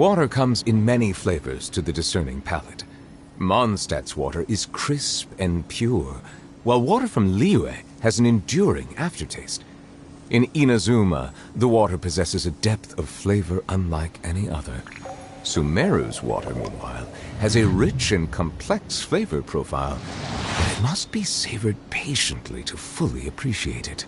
Water comes in many flavors to the discerning palate. Mondstadt's water is crisp and pure, while water from Liyue has an enduring aftertaste. In Inazuma, the water possesses a depth of flavor unlike any other. Sumeru's water, meanwhile, has a rich and complex flavor profile, but it must be savored patiently to fully appreciate it.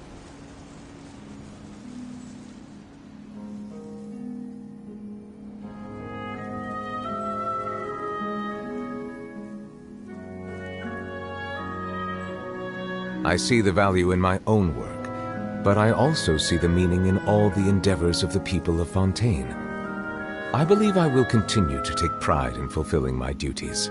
I see the value in my own work, but I also see the meaning in all the endeavors of the people of Fontaine. I believe I will continue to take pride in fulfilling my duties.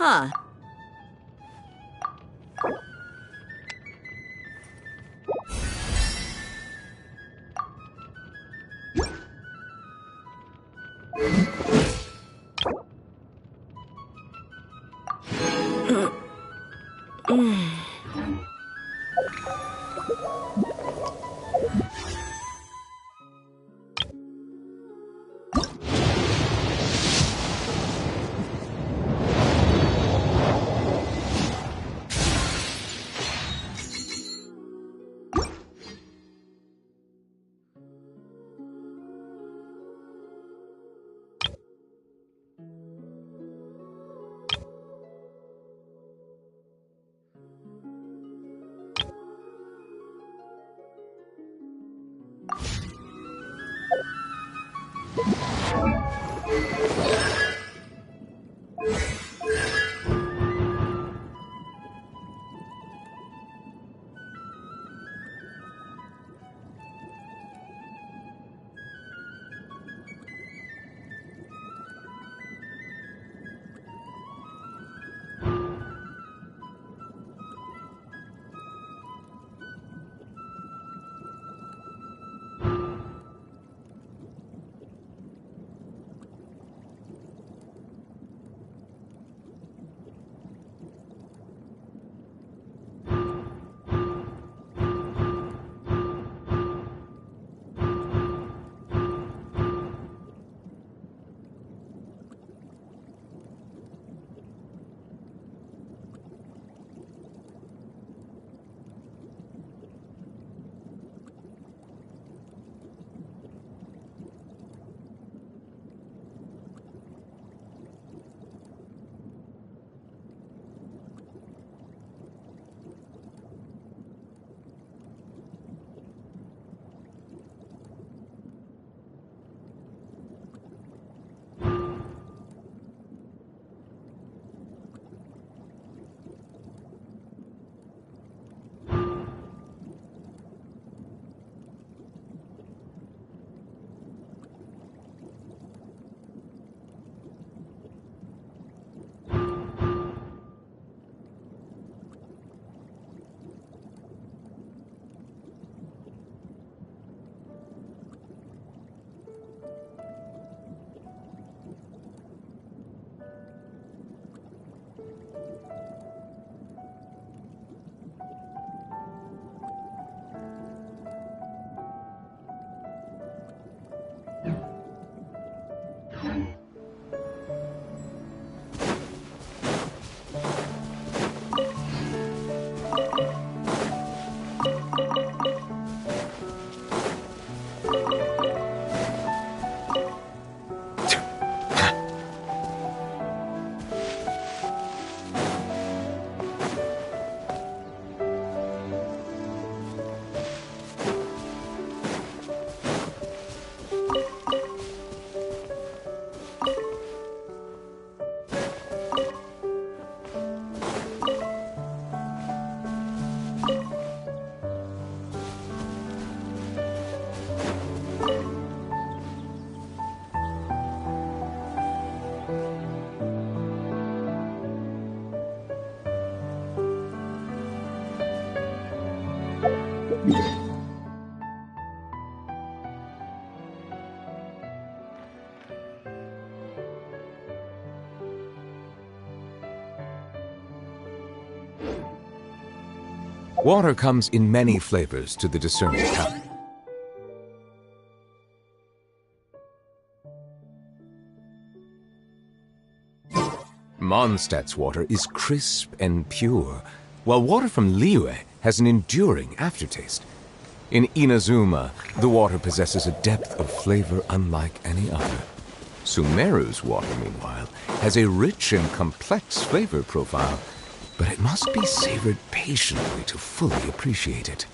Huh. Water comes in many flavors to the discerning palate. Mondstadt's water is crisp and pure, while water from Liyue has an enduring aftertaste. In Inazuma, the water possesses a depth of flavor unlike any other. Sumeru's water, meanwhile, has a rich and complex flavor profile, but it must be savored patiently to fully appreciate it.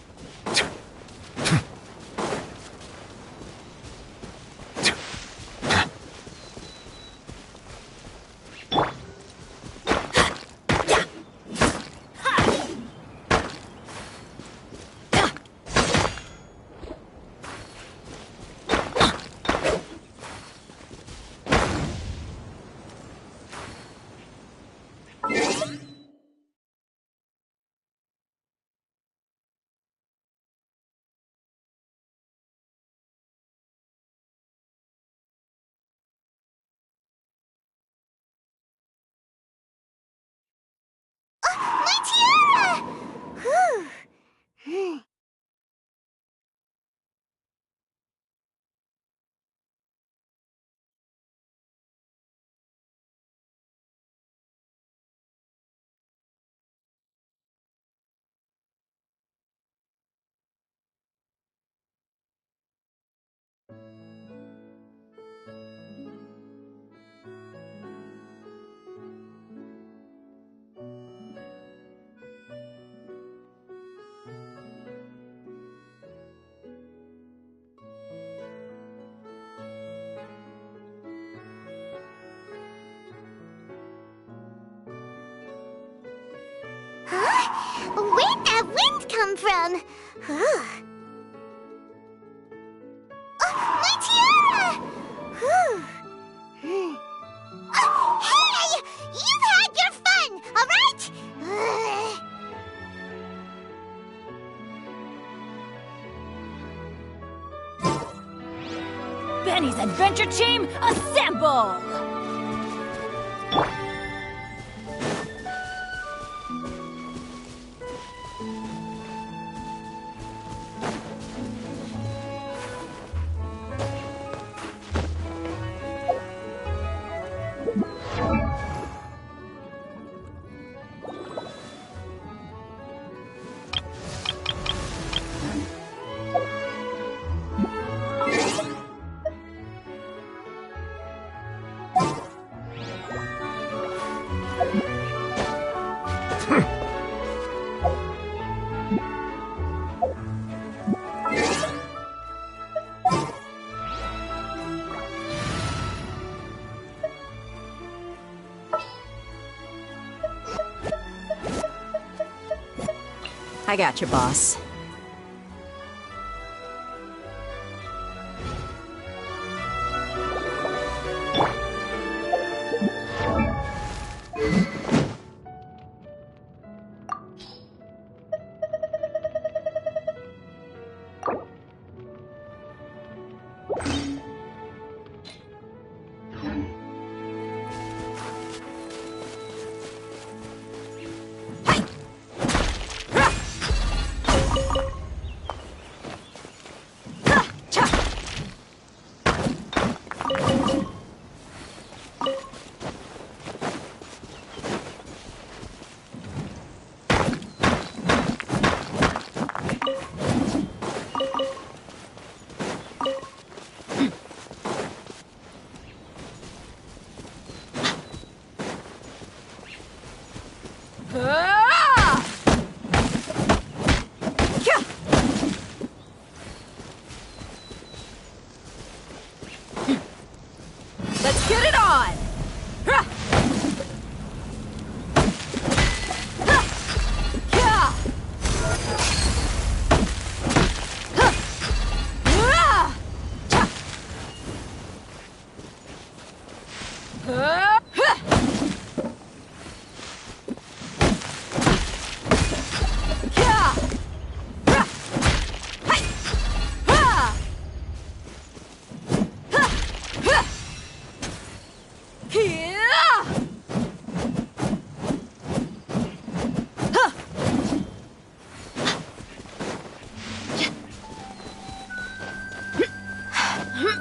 Where'd that wind come from? My tiara! Hey! You've had your fun, all right? Benny's adventure team, assemble! I got you, boss. Let's get it on! Huh. Huh. Yeah. Huh. Ah. Cha. Huh. Huh. Yeah. Huh. Hi. Ha. Huh. Huh. Yeah.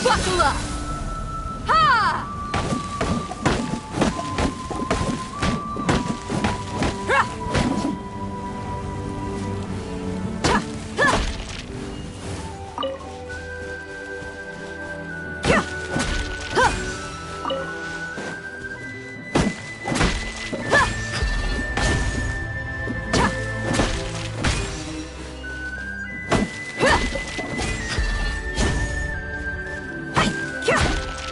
Buckle up! Ha! Ha! Cha! Ha! Kya! Ha! Ha! Cha! Ha! Hi! Kya! Ha! Ha!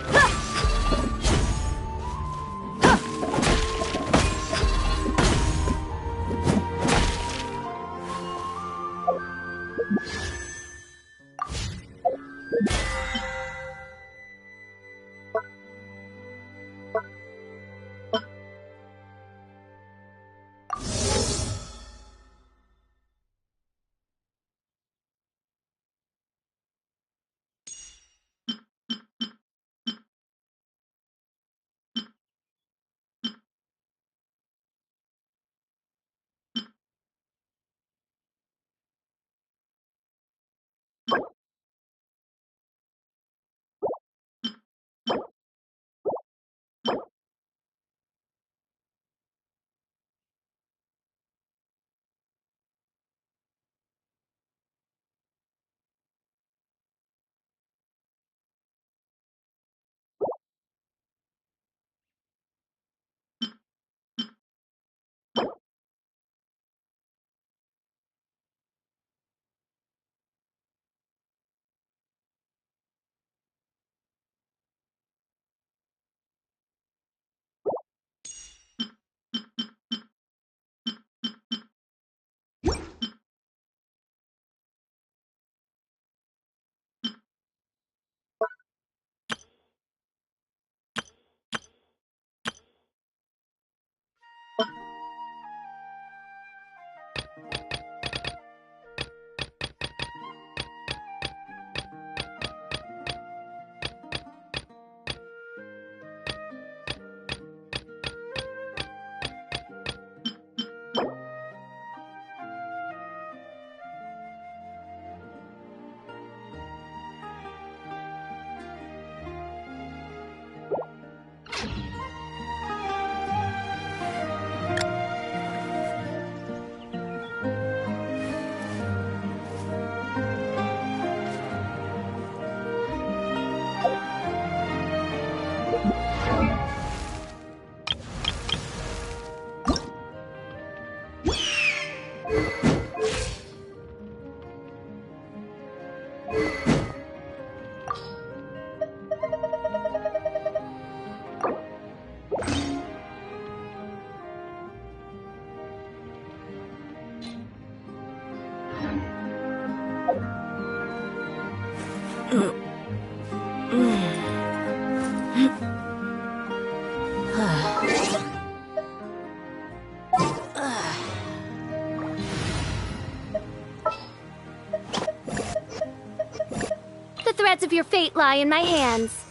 The threads of your fate lie in my hands.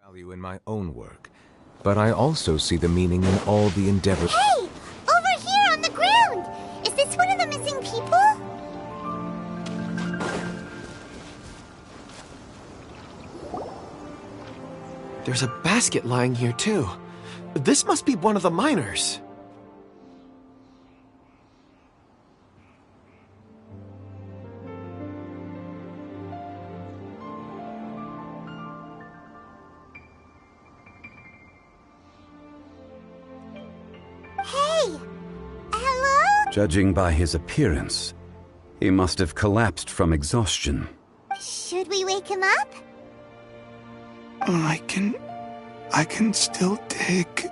Value in my own work, but I also see the meaning in all the endeavors. Hey! Over here on the ground! Is this one of the missing people? There's a basket lying here, too. This must be one of the miners. Hey! Hello? Judging by his appearance, he must have collapsed from exhaustion. Should we wake him up? I can still dig.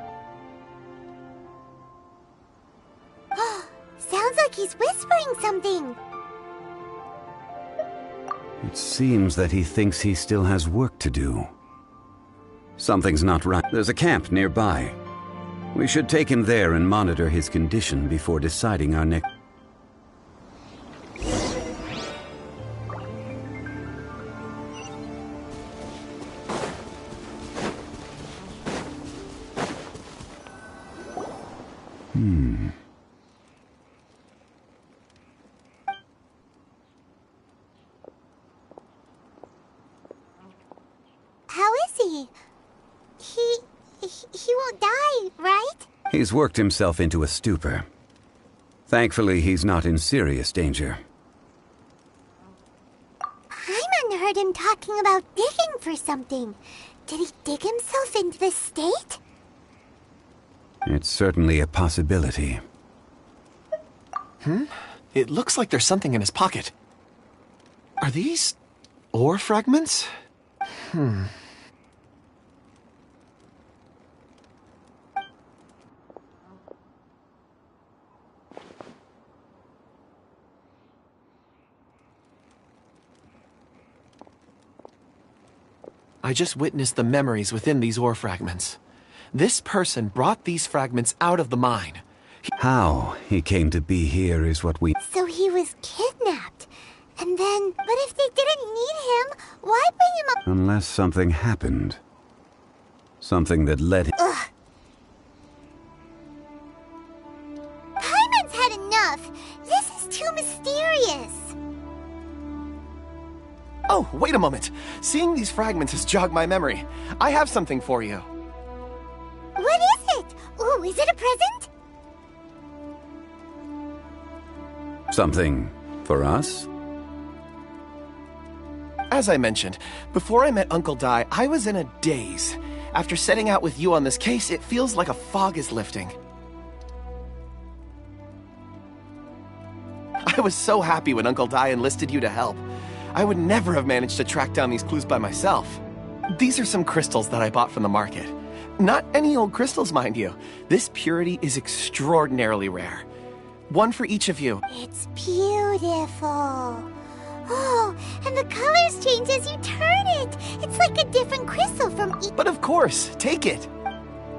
Sounds like he's whispering something. It seems that he thinks he still has work to do. Something's not right. There's a camp nearby. We should take him there and monitor his condition before deciding our next... How is he? He won't die, right? He's worked himself into a stupor. Thankfully, he's not in serious danger. Paimon heard him talking about digging for something. Did he dig himself into this state? It's certainly a possibility. It looks like there's something in his pocket. Are these ore fragments? I just witnessed the memories within these ore fragments. This person brought these fragments out of the mine. How he came to be here is what we... So he was kidnapped. And then, but if they didn't need him, why bring him up? Unless something happened. Something that led him... Ugh. Paimon's had enough. This is too mysterious. Oh, wait a moment. Seeing these fragments has jogged my memory. I have something for you. What is it? Ooh, is it a present? Something for us? As I mentioned, before I met Uncle Dai, I was in a daze. After setting out with you on this case, it feels like a fog is lifting. I was so happy when Uncle Dai enlisted you to help. I would never have managed to track down these clues by myself. These are some crystals that I bought from the market. Not any old crystals, mind you. This purity is extraordinarily rare. One for each of you. It's beautiful. Oh, and the colors change as you turn it. It's like a different crystal from each. But of course, take it.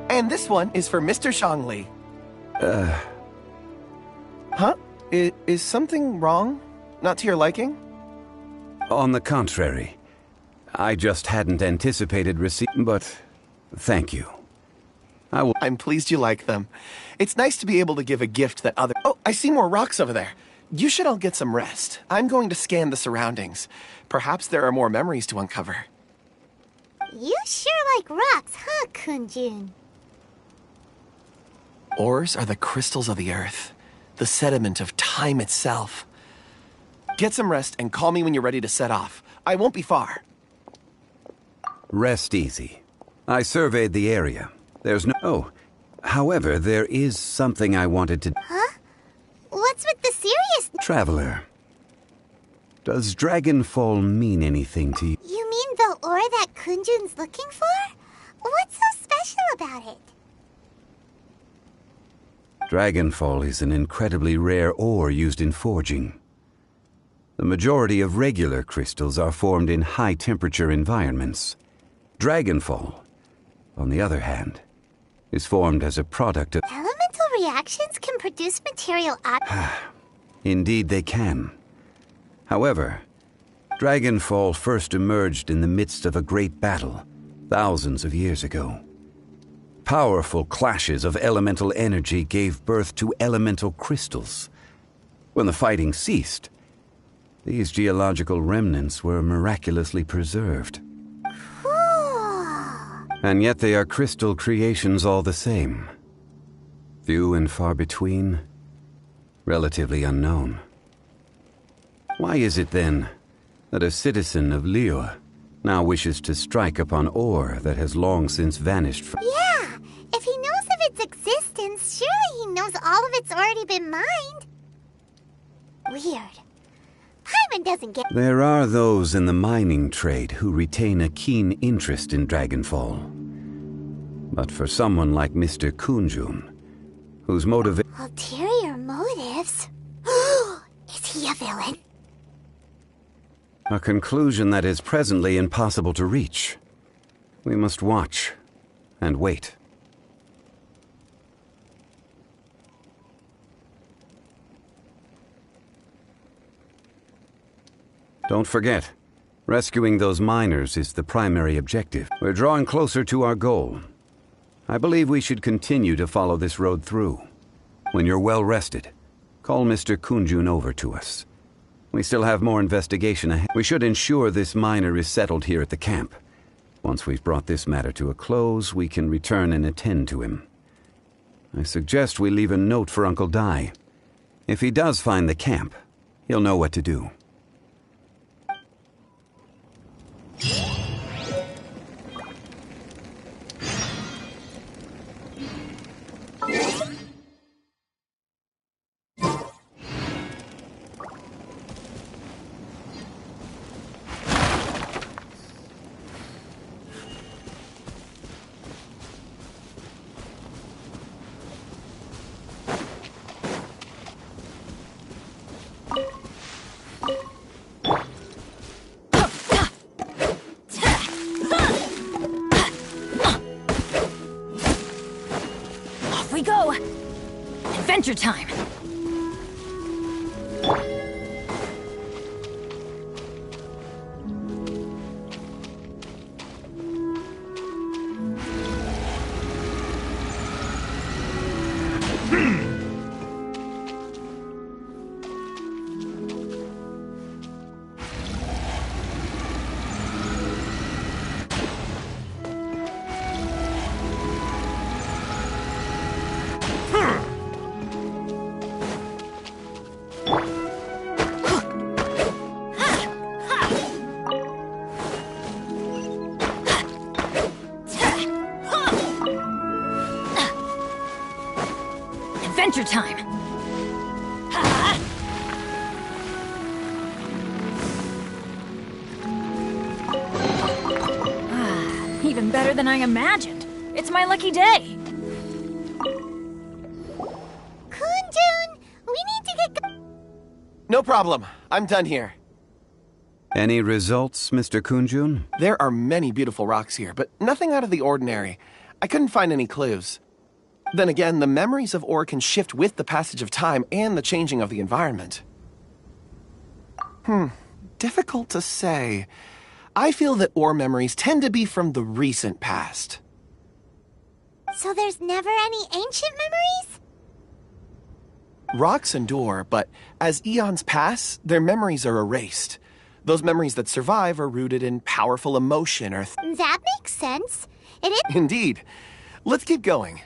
And this one is for Mr. Shangli. Huh? Is something wrong? Not to your liking? On the contrary, I just hadn't anticipated but thank you. I'm pleased you like them. It's nice to be able to give a gift that other— Oh, I see more rocks over there. You should all get some rest. I'm going to scan the surroundings. Perhaps there are more memories to uncover. You sure like rocks, huh, Kunjun? Ores are the crystals of the earth, the sediment of time itself. Get some rest and call me when you're ready to set off. I won't be far. Rest easy. I surveyed the area. There's no— Oh, however, there is something I wanted to— Huh? What's with the serious— Traveler, does Dragonfall mean anything to you? You mean the ore that Kunjun's looking for? What's so special about it? Dragonfall is an incredibly rare ore used in forging. The majority of regular crystals are formed in high-temperature environments. Dragonfall, on the other hand, is formed as a product of— Elemental reactions can produce material Indeed they can. However, Dragonfall first emerged in the midst of a great battle, thousands of years ago. Powerful clashes of elemental energy gave birth to elemental crystals. When the fighting ceased, these geological remnants were miraculously preserved. And yet they are crystal creations all the same. Few and far between, relatively unknown. Why is it then that a citizen of Liyue now wishes to strike upon ore that has long since vanished from— Yeah! If he knows of its existence, surely he knows all of it's already been mined. Weird. Paimon doesn't get— There are those in the mining trade who retain a keen interest in Dragonfall. But for someone like Mr. Kunjun, whose motivation— Ulterior motives? Is he a villain? A conclusion that is presently impossible to reach. We must watch and wait. Don't forget, rescuing those miners is the primary objective. We're drawing closer to our goal. I believe we should continue to follow this road through. When you're well rested, call Mr. Kunjun over to us. We still have more investigation ahead. We should ensure this miner is settled here at the camp. Once we've brought this matter to a close, we can return and attend to him. I suggest we leave a note for Uncle Dai. If he does find the camp, he'll know what to do. We go! Adventure time! Adventure time! even better than I imagined. It's my lucky day. Kunjun, we need to get No problem. I'm done here. Any results, Mr. Kunjun? There are many beautiful rocks here, but nothing out of the ordinary. I couldn't find any clues. Then again, the memories of ore can shift with the passage of time and the changing of the environment. Difficult to say. I feel that ore memories tend to be from the recent past. So there's never any ancient memories? Rocks endure, but as eons pass, their memories are erased. Those memories that survive are rooted in powerful emotion or... That makes sense. It is... Indeed. Let's keep going.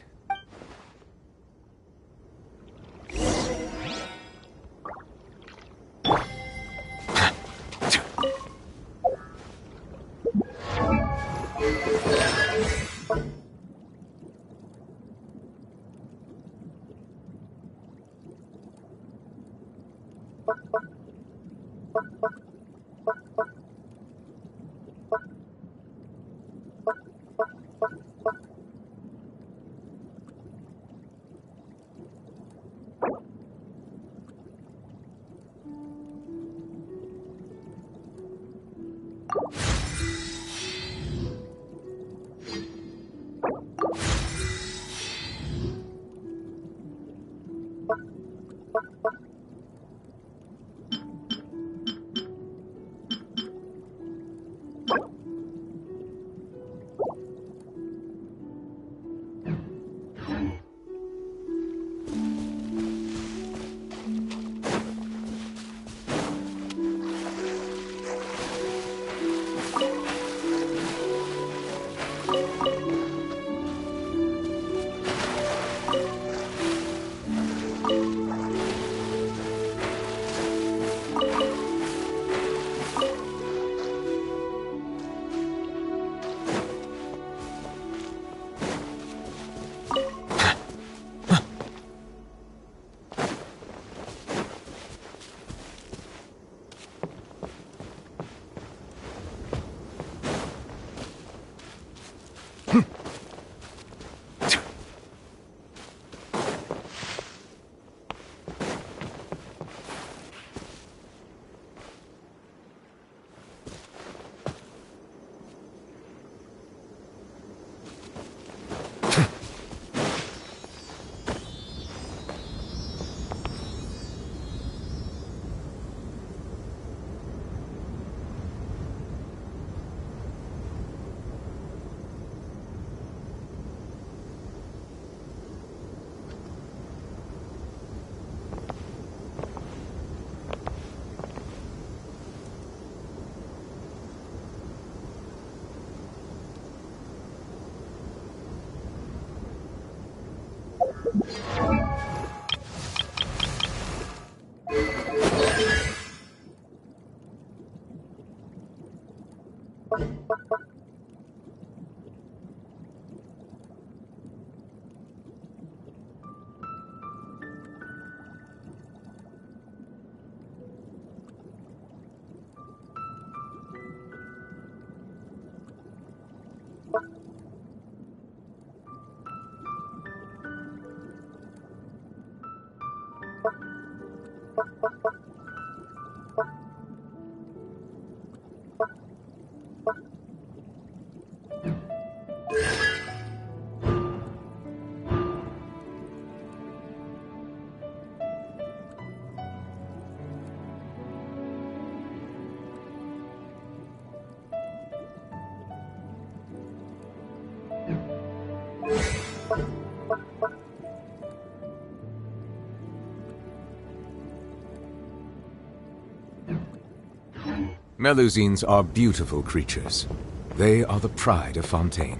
Melusines are beautiful creatures. They are the pride of Fontaine.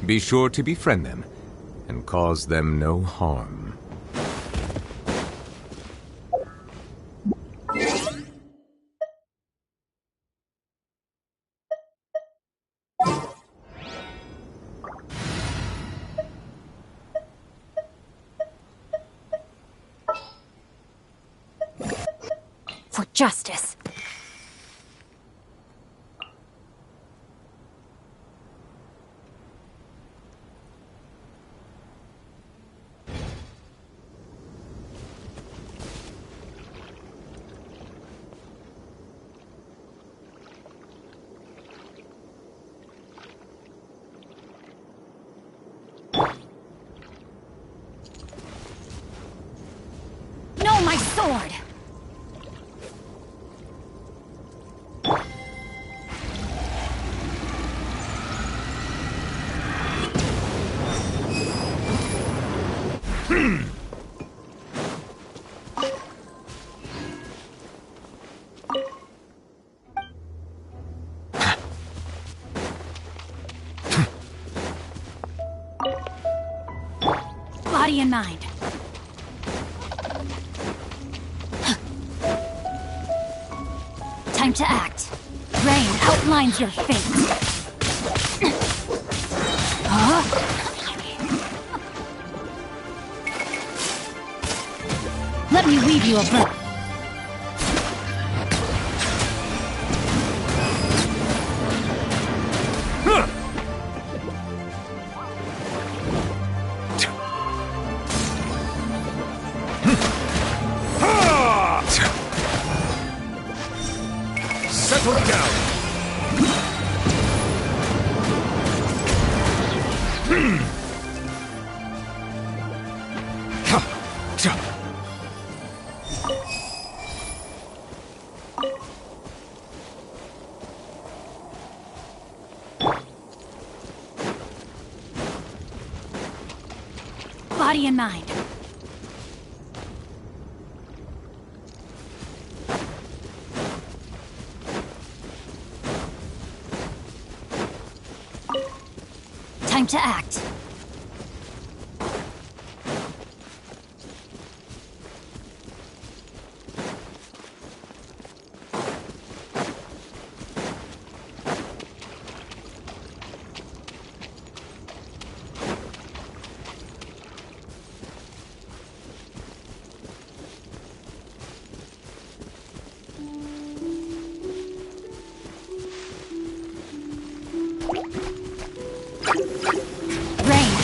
Be sure to befriend them and cause them no harm. For justice. sword! Body and mind. Time to act. Rain outlines your fate. Let me weave you a bird. Settle down. Body and mind. Time to act.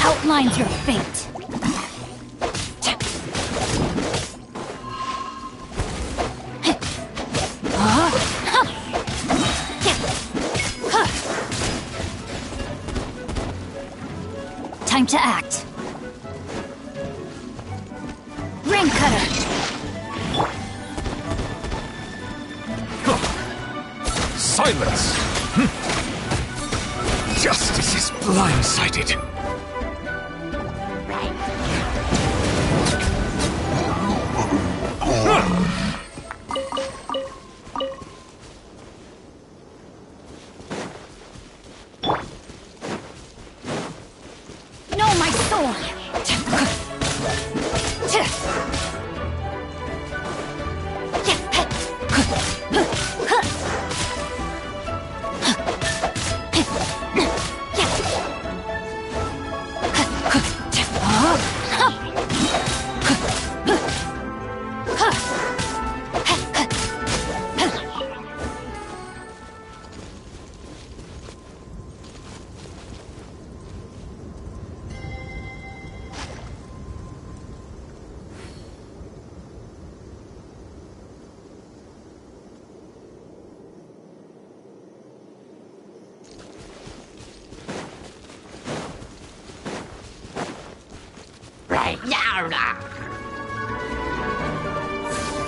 Outlines your fate. Time to act. Ring cutter. Silence! Justice is blindsided. No, my sword!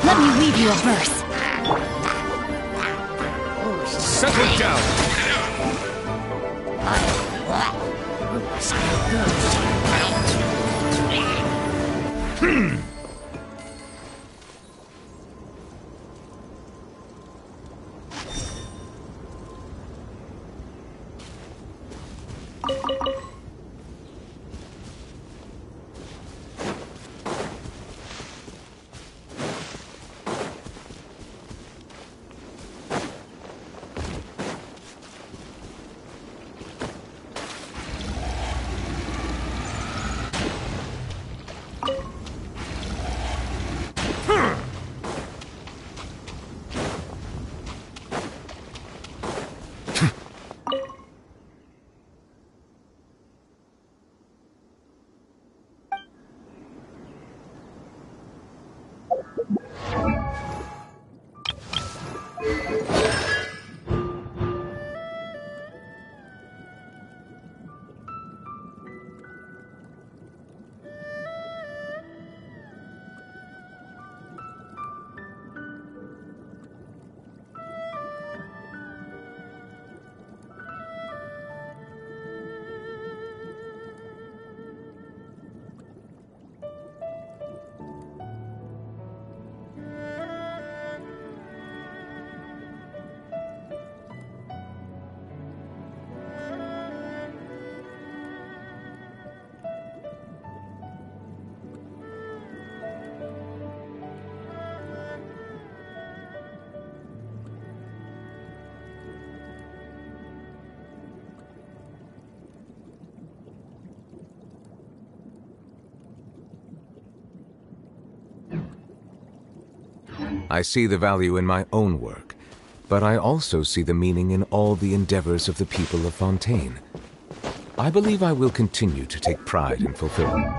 Let me weave you a verse. Settle down. I see the value in my own work, but I also see the meaning in all the endeavors of the people of Fontaine. I believe I will continue to take pride in fulfilling.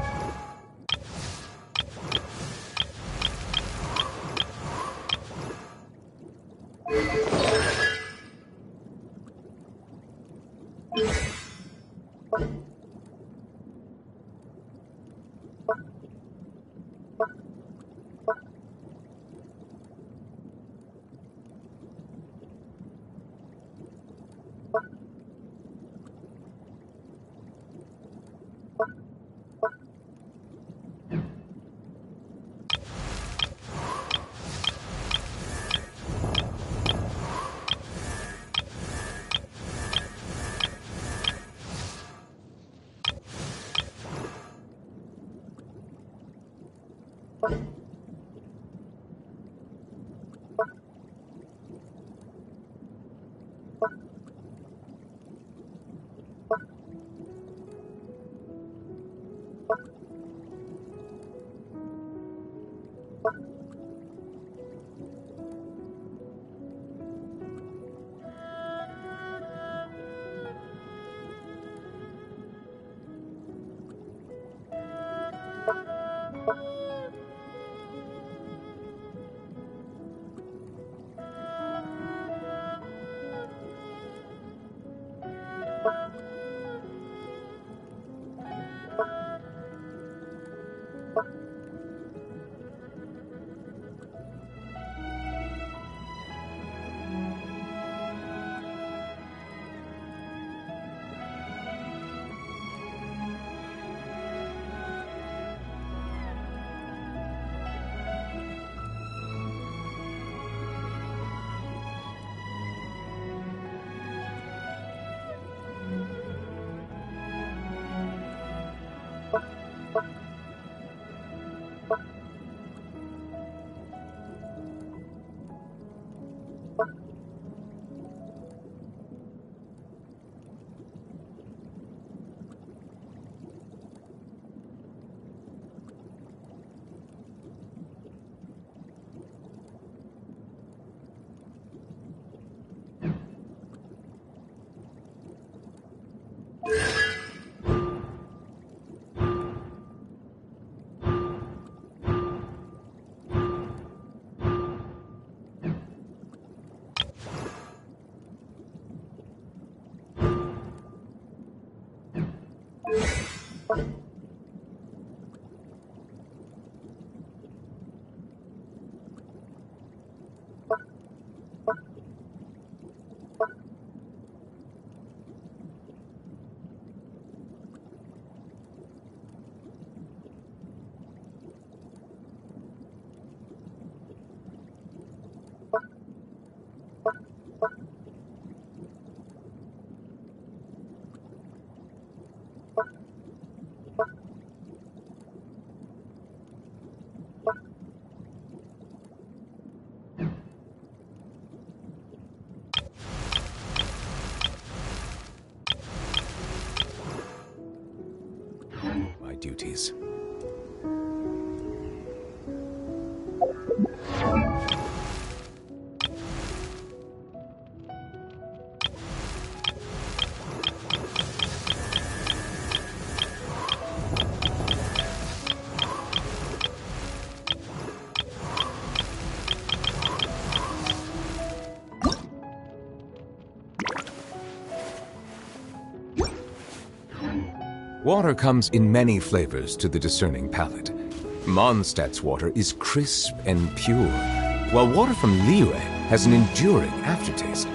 My duties. Water comes in many flavors to the discerning palate. Mondstadt's water is crisp and pure, while water from Liyue has an enduring aftertaste.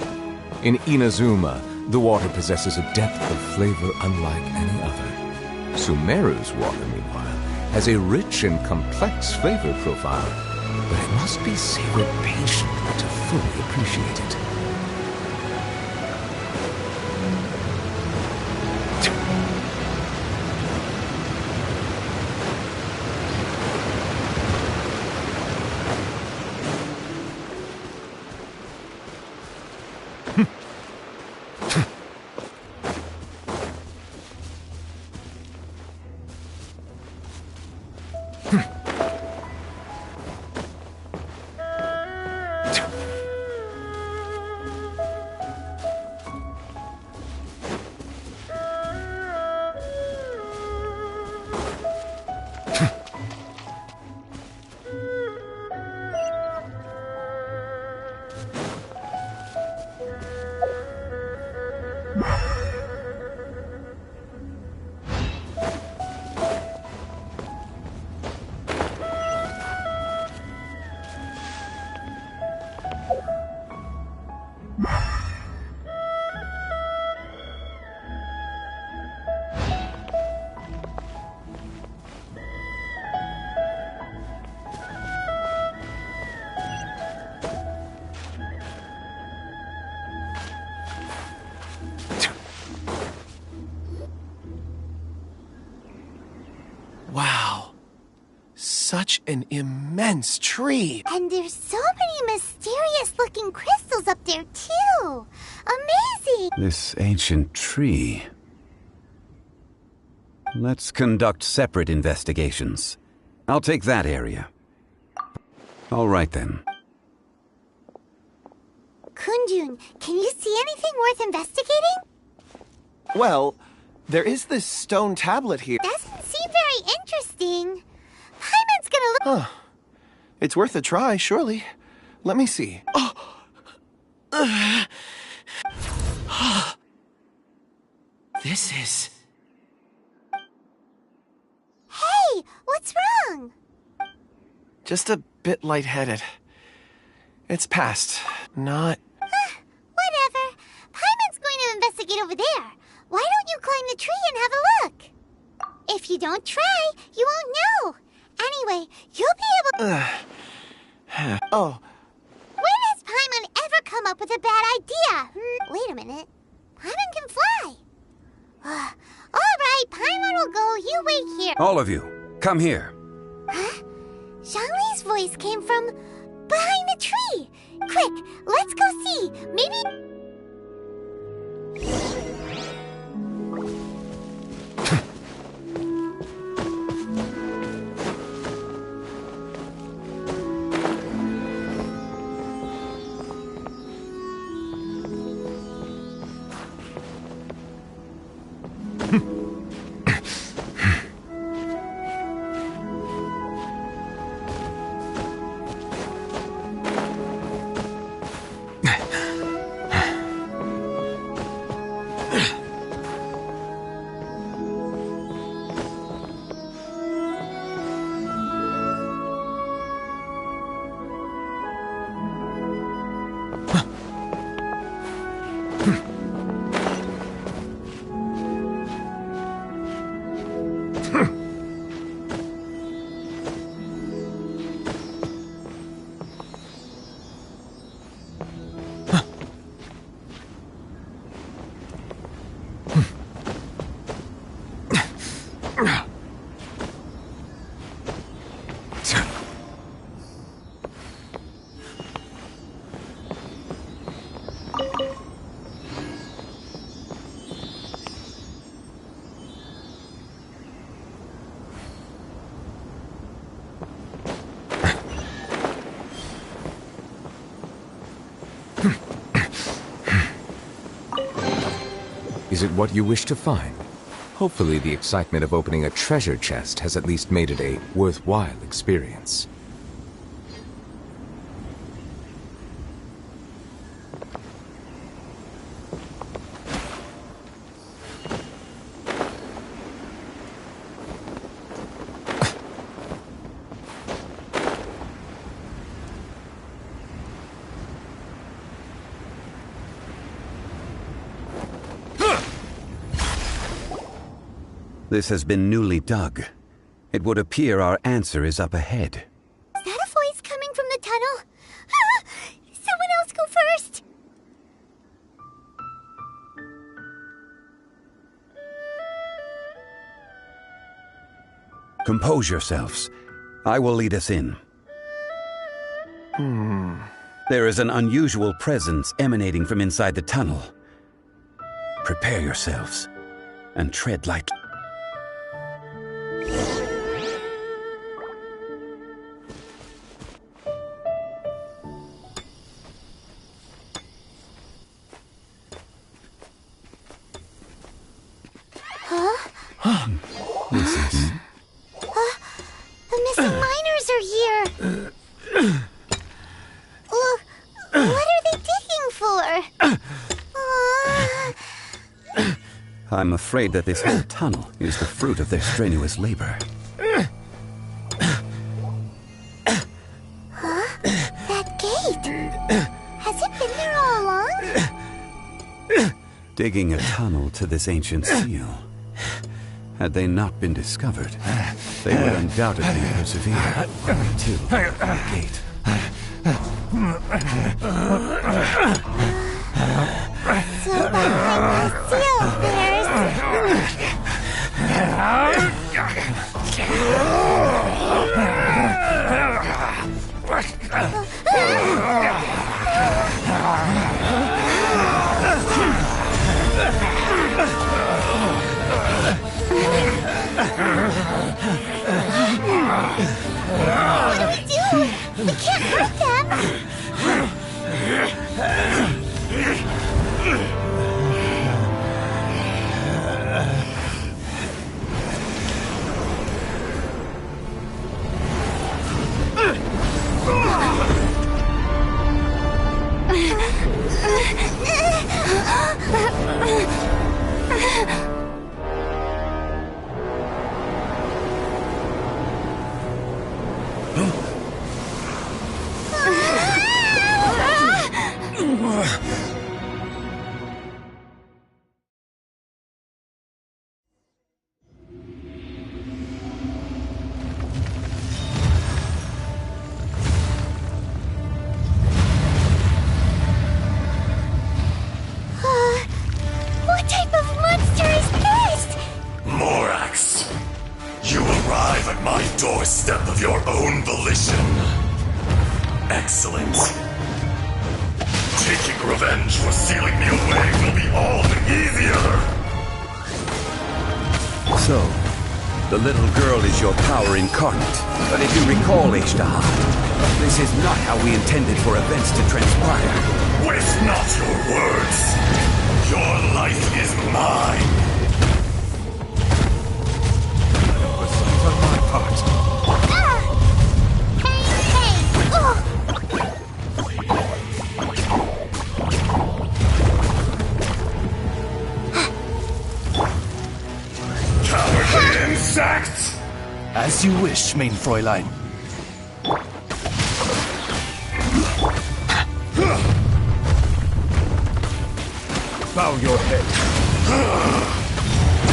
In Inazuma, the water possesses a depth of flavor unlike any other. Sumeru's water, meanwhile, has a rich and complex flavor profile, but it must be savored patiently to fully appreciate it. such an immense tree. And there's so many mysterious-looking crystals up there, too. Amazing! This ancient tree. Let's conduct separate investigations. I'll take that area. All right, then. Kunjun, can you see anything worth investigating? Well, there is this stone tablet here. Doesn't seem very interesting. Paimon's gonna look... Huh. It's worth a try, surely. Let me see. This is... Hey, what's wrong? just a bit lightheaded. It's past. Not... Whatever. Paimon's going to investigate over there. Why don't you climb the tree and have a look? If you don't try, you won't know. Anyway, you'll be able... Oh, When has Paimon ever come up with a bad idea? Wait a minute. Paimon can fly. All right, Paimon will go. You wait here. All of you, come here. Huh? Zhongli's voice came from behind the tree. Quick, let's go see. Maybe... Is it what you wish to find? Hopefully the excitement of opening a treasure chest has at least made it a worthwhile experience. This has been newly dug. It would appear our answer is up ahead. Is that a voice coming from the tunnel? Someone else go first. Compose yourselves. I will lead us in. There is an unusual presence emanating from inside the tunnel. Prepare yourselves and tread lightly. The missing miners are here. What are they digging for? I'm afraid that this whole tunnel is the fruit of their strenuous labor. That gate. Has it been there all along? Digging a tunnel to this ancient seal. Had they not been discovered, they would undoubtedly persevere to the gate. So behind the seal, there's... What do we do? We can't hurt them! What type of monster is this? Morax, you arrive at my doorstep of your own volition. Excellent. Taking revenge for sealing me away will be all the easier. So, the little girl is your power incarnate. But if you recall, Ishtaha, this is not how we intended for events to transpire. Waste not your words. Your life is mine. Oversight on my part. Cowardly insect! As you wish, main Fräulein. Bow your head.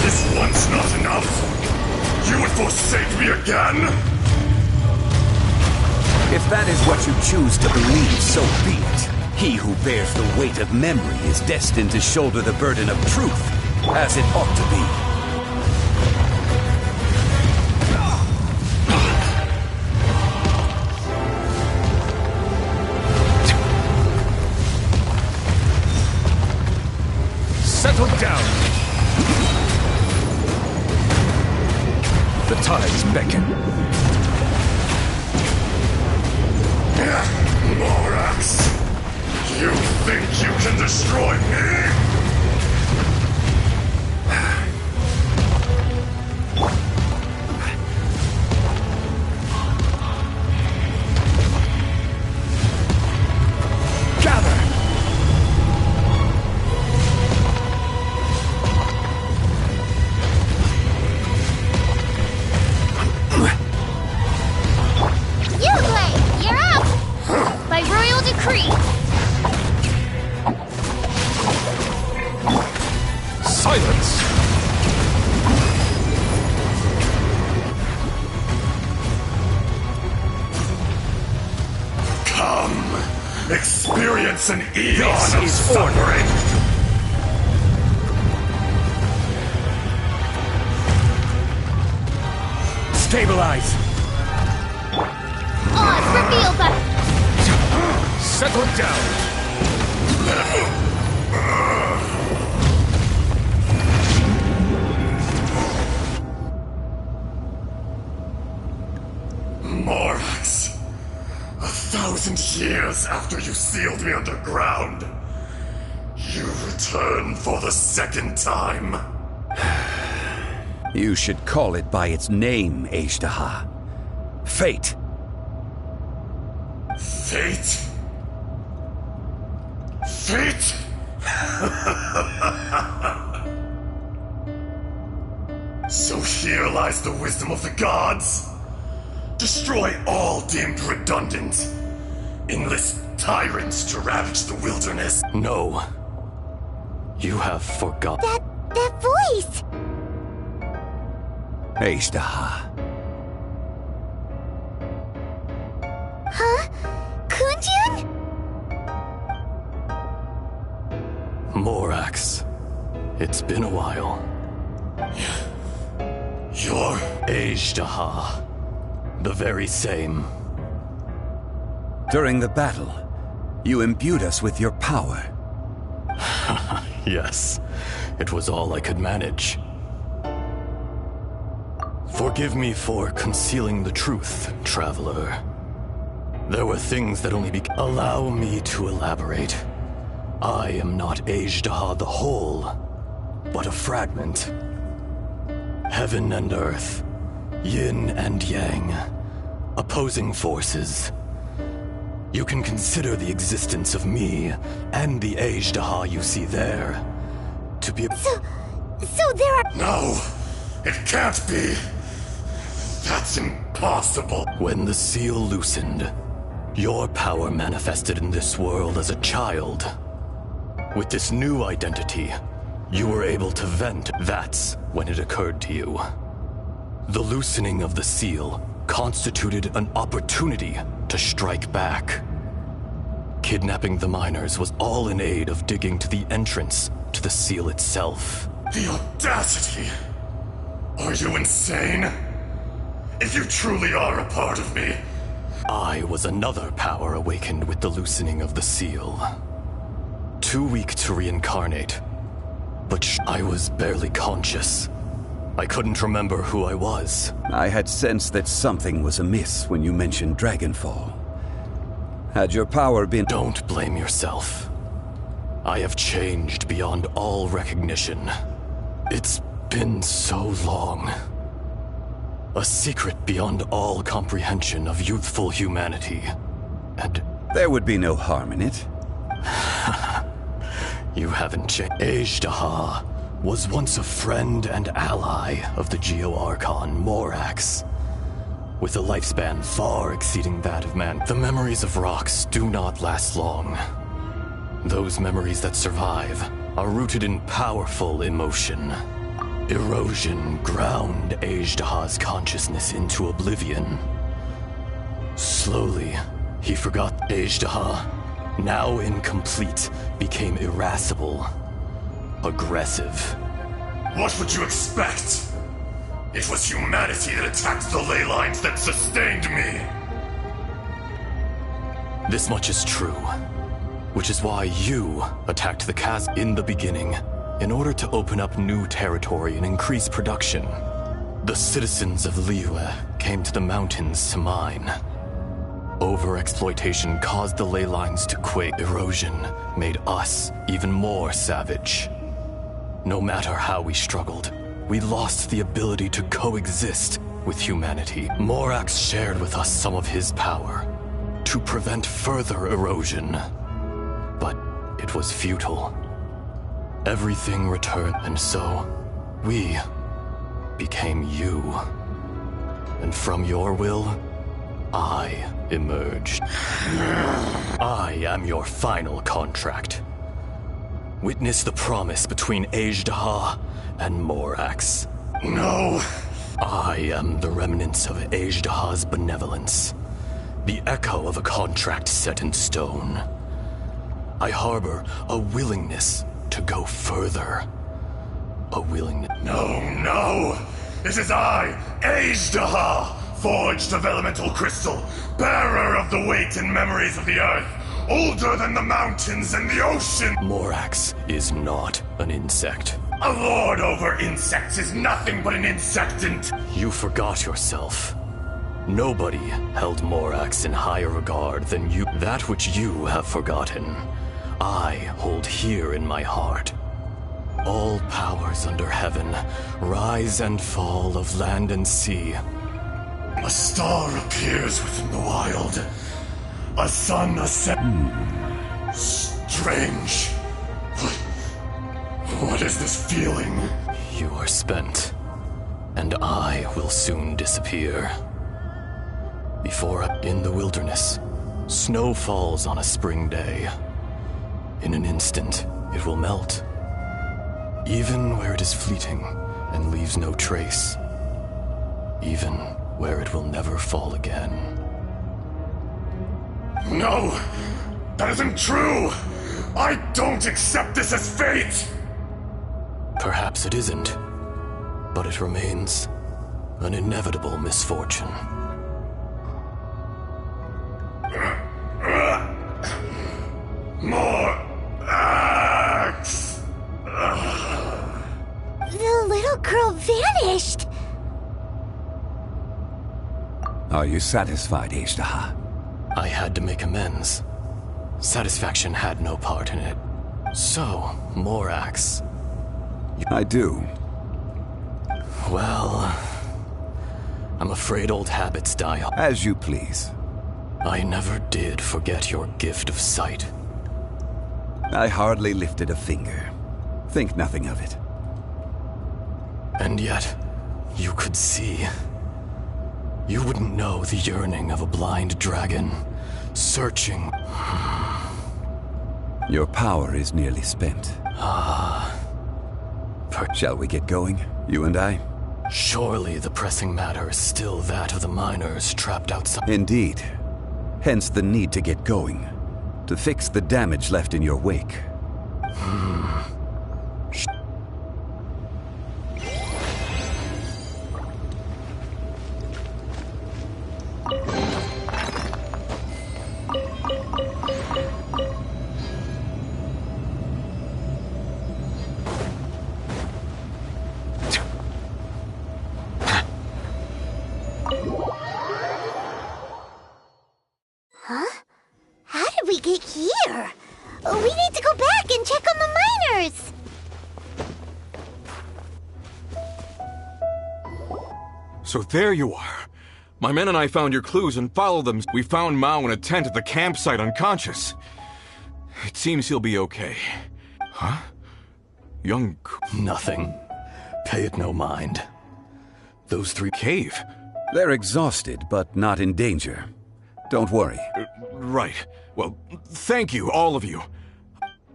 This one's not enough. You would forsake me again? If that is what you choose to believe, so be it. He who bears the weight of memory is destined to shoulder the burden of truth, as it ought to be. Settle down. The tides beckon. Morax, you think you can destroy me? Silence! Come, experience an eon This of is suffering! Stabilize! Oz, reveal them! Settle down! Morax, 1,000 years after you sealed me underground, you return for the second time. You should call it by its name, Ishtaha. Fate. Fate? Fate? So here lies the wisdom of the gods. Destroy all deemed redundant. Enlist tyrants to ravage the wilderness. No. You have forgotten. That voice! Ishtaha. Huh? Kunjun? Morax. It's been a while. You're... Ishtaha. The very same. During the battle, you imbued us with your power. Yes. It was all I could manage. Forgive me for concealing the truth, traveler. There were things that only Allow me to elaborate. I am not Azhdaha the whole, but a fragment. Heaven and earth, yin and yang, opposing forces. You can consider the existence of me and the Azhdaha you see there to be So there are... No! It can't be! That's impossible! When the seal loosened, your power manifested in this world as a child. With this new identity, you were able to vent. That's when it occurred to you. The loosening of the seal constituted an opportunity to strike back. Kidnapping the miners was all in aid of digging to the entrance to the seal itself. The audacity! Are you insane? If you truly are a part of me... I was another power awakened with the loosening of the seal. Too weak to reincarnate, but I was barely conscious. I couldn't remember who I was. I had sensed that something was amiss when you mentioned Dragonfall. Had your power been... Don't blame yourself. I have changed beyond all recognition. It's been so long. A secret beyond all comprehension of youthful humanity. And... There would be no harm in it. You haven't changed. Azhdaha was once a friend and ally of the Geo-Archon Morax, with a lifespan far exceeding that of man. The memories of rocks do not last long. Those memories that survive are rooted in powerful emotion. Erosion ground Azhdaha's consciousness into oblivion. Slowly, he forgot. Azhdaha, now incomplete, became irascible, aggressive. What would you expect? It was humanity that attacked the ley lines that sustained me. This much is true, which is why you attacked the chasm in the beginning, in order to open up new territory and increase production. The citizens of Liyue came to the mountains to mine. Overexploitation caused the ley lines to quake. Erosion made us even more savage. No matter how we struggled, we lost the ability to coexist with humanity. Morax shared with us some of his power to prevent further erosion. But it was futile. Everything returned, and so we became you. And from your will, I emerged. I am your final contract. Witness the promise between Azhdaha and Morax. No! I am the remnants of Azhdaha's benevolence, the echo of a contract set in stone. I harbor a willingness to go further. A willingness... No! It is I, Azhdaha, forged of elemental crystal, bearer of the weight and memories of the earth, older than the mountains and the ocean! Morax is not an insect. A lord over insects is nothing but an insectant! You forgot yourself. Nobody held Morax in higher regard than you. That which you have forgotten, I hold here in my heart. All powers under heaven, rise and fall of land and sea. A star appears within the wild. A sun ascends. Strange. What is this feeling? You are spent, and I will soon disappear. In the wilderness, snow falls on a spring day. In an instant, it will melt. Even where it is fleeting and leaves no trace. Even where it will never fall again. No! That isn't true! I don't accept this as fate! Perhaps it isn't, but it remains an inevitable misfortune. More axe! The little girl vanished! Are you satisfied, Ishtaha? I had to make amends. Satisfaction had no part in it. So, Morax. I do. Well, I'm afraid old habits die hard. As you please. I never did forget your gift of sight. I hardly lifted a finger. Think nothing of it. And yet, you could see. You wouldn't know the yearning of a blind dragon, searching. Your power is nearly spent. Shall we get going, you and I? Surely the pressing matter is still that of the miners trapped outside. Indeed. Hence the need to get going. To fix the damage left in your wake. How did we get here? We need to go back and check on the miners! So there you are. My men and I found your clues and followed them. We found Mao in a tent at the campsite unconscious. It seems he'll be okay. Huh? Young... Nothing. Pay it no mind. Those three... Cave? They're exhausted, but not in danger. Don't worry. Right. Well, thank you, all of you.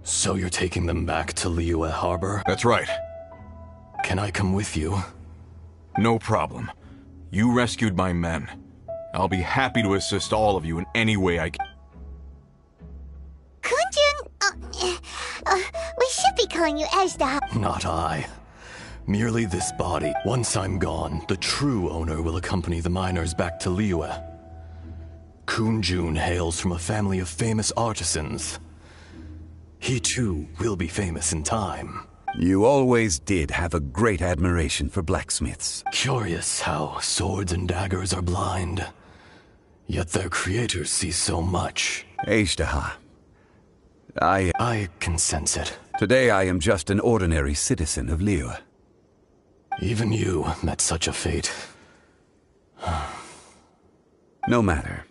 So you're taking them back to Liyue Harbor? That's right. Can I come with you? No problem. You rescued my men. I'll be happy to assist all of you in any way I can. Kunjun, we should be calling you Ashda. Not I. Merely this body. Once I'm gone, the true owner will accompany the miners back to Liyue. Kunjun hails from a family of famous artisans. He too will be famous in time. You always did have a great admiration for blacksmiths. Curious how swords and daggers are blind, yet their creators see so much. Ishtaha, I can sense it. Today I am just an ordinary citizen of Liyue. Even you met such a fate. No matter.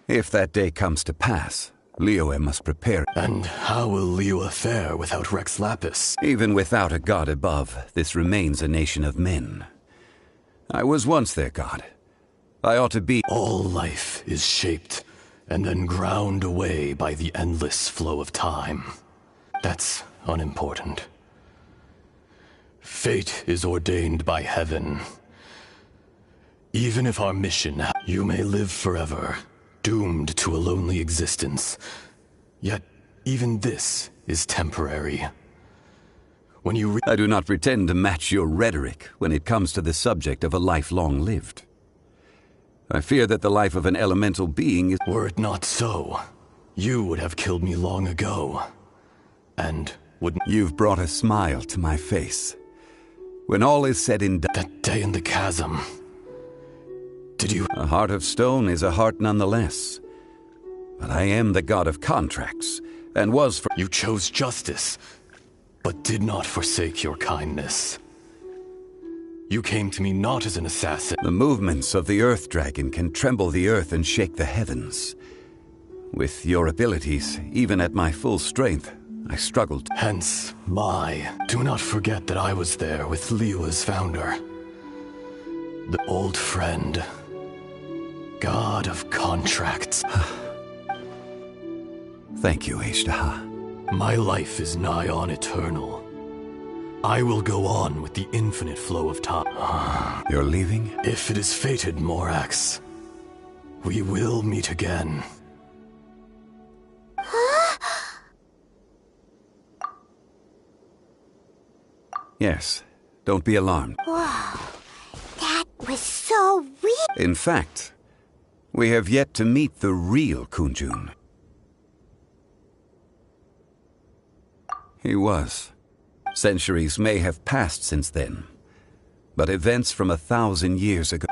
If that day comes to pass, Liyue must prepare. And how will Liyue fare without Rex Lapis? Even without a god above, this remains a nation of men. I was once their god. I ought to be... All life is shaped and then ground away by the endless flow of time. That's unimportant. Fate is ordained by heaven. Even if our mission... You may live forever, doomed to a lonely existence. Yet, even this is temporary. When you I do not pretend to match your rhetoric when it comes to the subject of a life long lived. I fear that the life of an elemental being is... Were it not so, you would have killed me long ago. And wouldn't... You've brought a smile to my face. When all is said and done... That day in the chasm... Did you... A heart of stone is a heart nonetheless. But I am the god of contracts, and was for... You chose justice, but did not forsake your kindness. You came to me not as an assassin. The movements of the Earth Dragon can tremble the earth and shake the heavens. With your abilities, even at my full strength, I struggled. Hence, do not forget that I was there with Liyue's founder. The old friend. God of contracts. Thank you, Ishtaha. My life is nigh on eternal. I will go on with the infinite flow of time. You're leaving? If it is fated, Morax, we will meet again. Yes. Don't be alarmed. Whoa. That was so real. In fact, we have yet to meet the real Kunjun. He was. Centuries may have passed since then, but events from 1,000 years ago...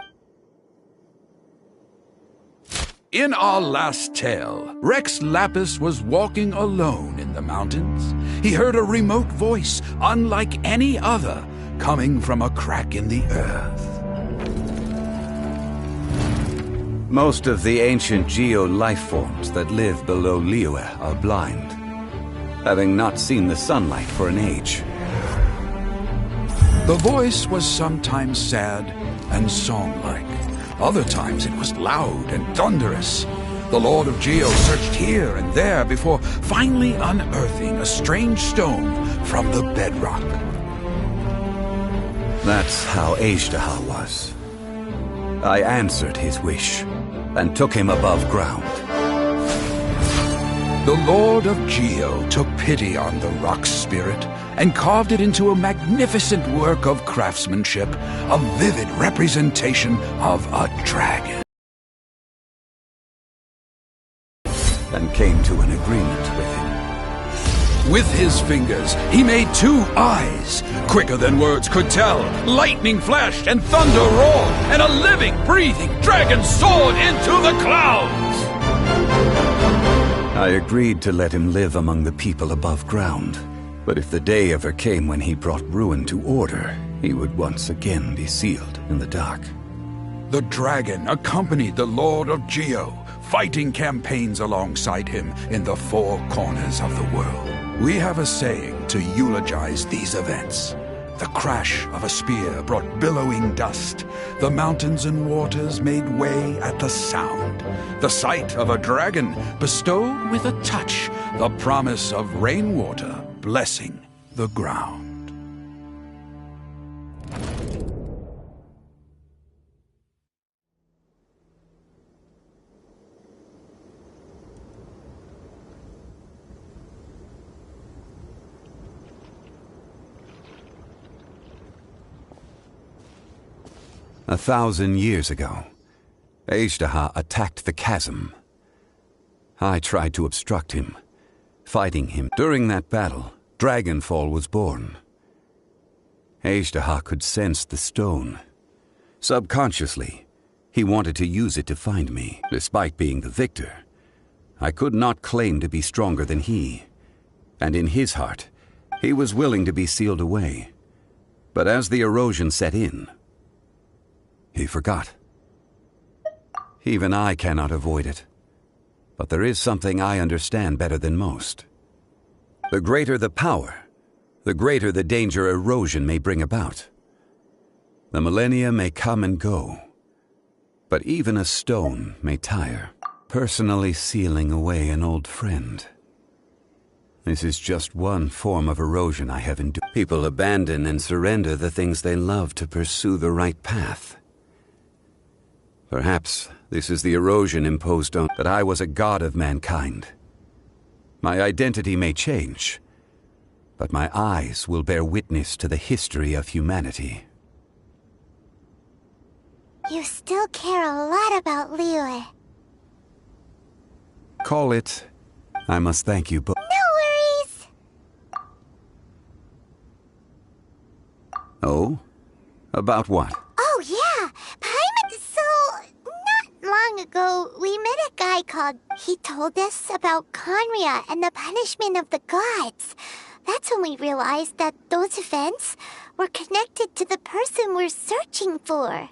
In our last tale, Rex Lapis was walking alone in the mountains. He heard a remote voice, unlike any other, coming from a crack in the earth. Most of the ancient geo life forms that live below Liyue are blind, having not seen the sunlight for an age. The voice was sometimes sad and song-like. Other times it was loud and thunderous. The Lord of Geo searched here and there before finally unearthing a strange stone from the bedrock. That's how Azhdaha was. I answered his wish and took him above ground. The Lord of Geo took pity on the rock spirit and carved it into a magnificent work of craftsmanship, a vivid representation of a dragon. And came to an agreement with him. With his fingers, he made 2 eyes. Quicker than words could tell, lightning flashed and thunder roared, and a living, breathing dragon soared into the clouds. I agreed to let him live among the people above ground. But if the day ever came when he brought ruin to order, he would once again be sealed in the dark. The dragon accompanied the Lord of Geo, fighting campaigns alongside him in the 4 corners of the world. We have a saying to eulogize these events. The crash of a spear brought billowing dust. The mountains and waters made way at the sound. The sight of a dragon bestowed with a touch the promise of rainwater blessing the ground. A 1,000 years ago, Azhdaha attacked the chasm. I tried to obstruct him, fighting him. During that battle, Dragonfall was born. Azhdaha could sense the stone. Subconsciously, he wanted to use it to find me. Despite being the victor, I could not claim to be stronger than he. And in his heart, he was willing to be sealed away. But as the erosion set in, he forgot. Even I cannot avoid it. But there is something I understand better than most. The greater the power, the greater the danger erosion may bring about. The millennia may come and go, but even a stone may tire, personally sealing away an old friend. This is just one form of erosion I have endured. People abandon and surrender the things they love to pursue the right path. Perhaps this is the erosion imposed on that I was a god of mankind. My identity may change, but my eyes will bear witness to the history of humanity. You still care a lot about Liyue. Call it, I must thank you both. No worries! Oh? About what? Oh yeah, not long ago, we met a guy called... He told us about Conria and the punishment of the gods. That's when we realized that those events were connected to the person we're searching for.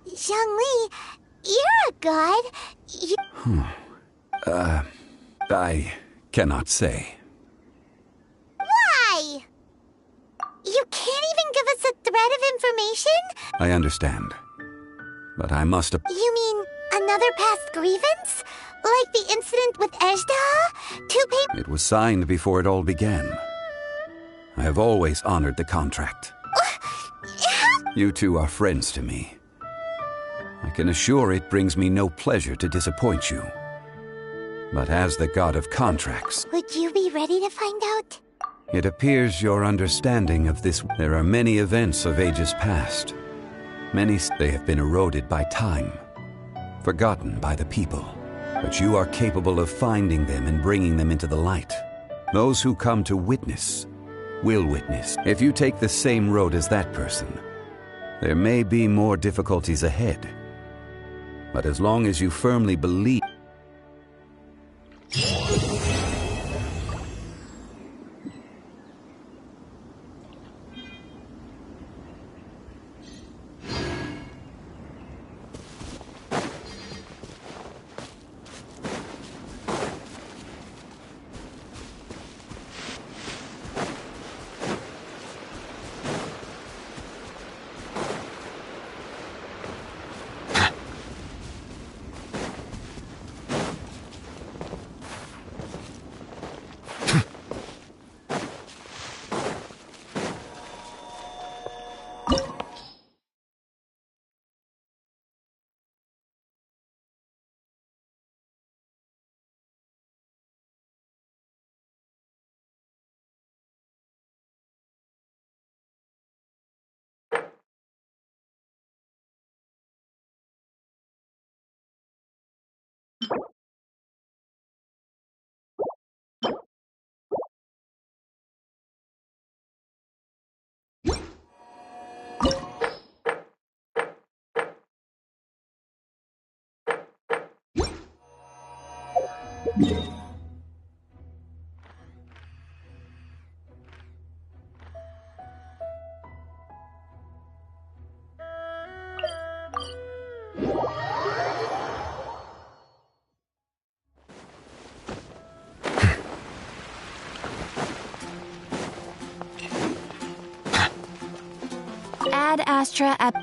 Zhongli, you're a god. I cannot say. Why? You can't even give us a thread of information? I understand. But I must... You mean another past grievance? Like the incident with Azhdaha? It was signed before it all began. I have always honored the contract. You two are friends to me. I can assure it brings me no pleasure to disappoint you. But as the god of contracts... Would you be ready to find out? It appears your understanding of this... There are many events of ages past. Many... They have been eroded by time. Forgotten by the people. But you are capable of finding them and bringing them into the light. Those who come to witness will witness. If you take the same road as that person, there may be more difficulties ahead. But as long as you firmly believe... Ad Astra at...